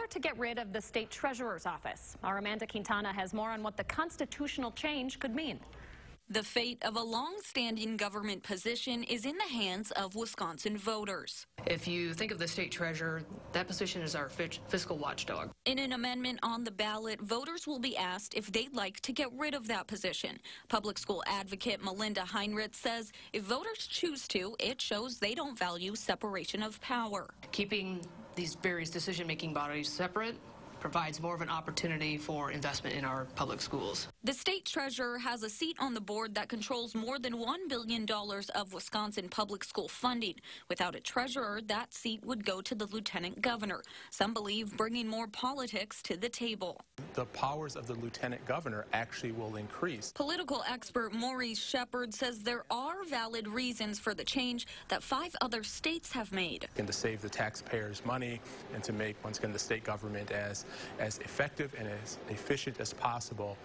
or to get rid of the state treasurer's office. Our Amanda Quintana has more on what the constitutional change could mean. The fate of a long-standing government position is in the hands of Wisconsin voters. If you think of the state treasurer, that position is our fiscal watchdog. In an amendment on the ballot, voters will be asked if they'd like to get rid of that position. Public school advocate Melinda Heinrich says if voters choose to, it shows they don't value separation of power. Keeping these various decision-making bodies separate provides more of an opportunity for investment in our public schools. The state treasurer has a seat on the board that controls more than $1 billion of Wisconsin public school funding. Without a treasurer, that seat would go to the lieutenant governor. Some believe bringing more politics to the table. The powers of the lieutenant governor actually will increase. Political expert Maurice Shepard says there are valid reasons for the change that 5 other states have made. And to save the taxpayers money and to make, once again, the state government as effective and as efficient as possible,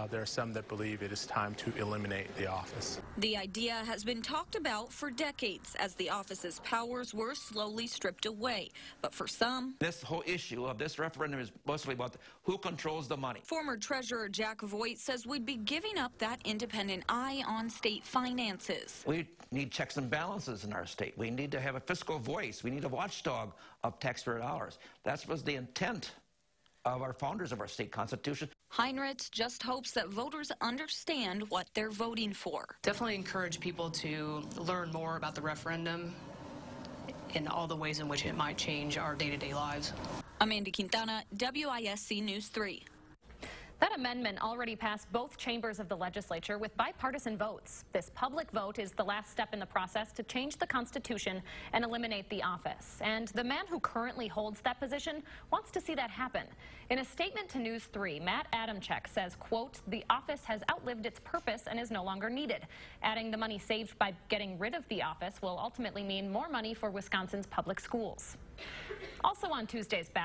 there are some that believe it is time to eliminate the office. The idea has been talked about for decades as the office's powers were slowly stripped away. But for some, this whole issue of this referendum is mostly about who controls the money. Former Treasurer Jack Voigt says we'd be giving up that independent eye on state finances. We need checks and balances in our state. We need to have a fiscal voice. We need a watchdog of taxpayer dollars. That was the intent of our founders of our state constitution. Heinrich just hopes that voters understand what they're voting for. Definitely encourage people to learn more about the referendum and all the ways in which it might change our day-to-day lives. Amanda Quintana, WISC News 3. That amendment already passed both chambers of the legislature with bipartisan votes. This public vote is the last step in the process to change the Constitution and eliminate the office. And the man who currently holds that position wants to see that happen. In a statement to News 3, Matt Adamczyk says, quote, "The office has outlived its purpose and is no longer needed," adding the money saved by getting rid of the office will ultimately mean more money for Wisconsin's public schools. Also on Tuesday's ballot,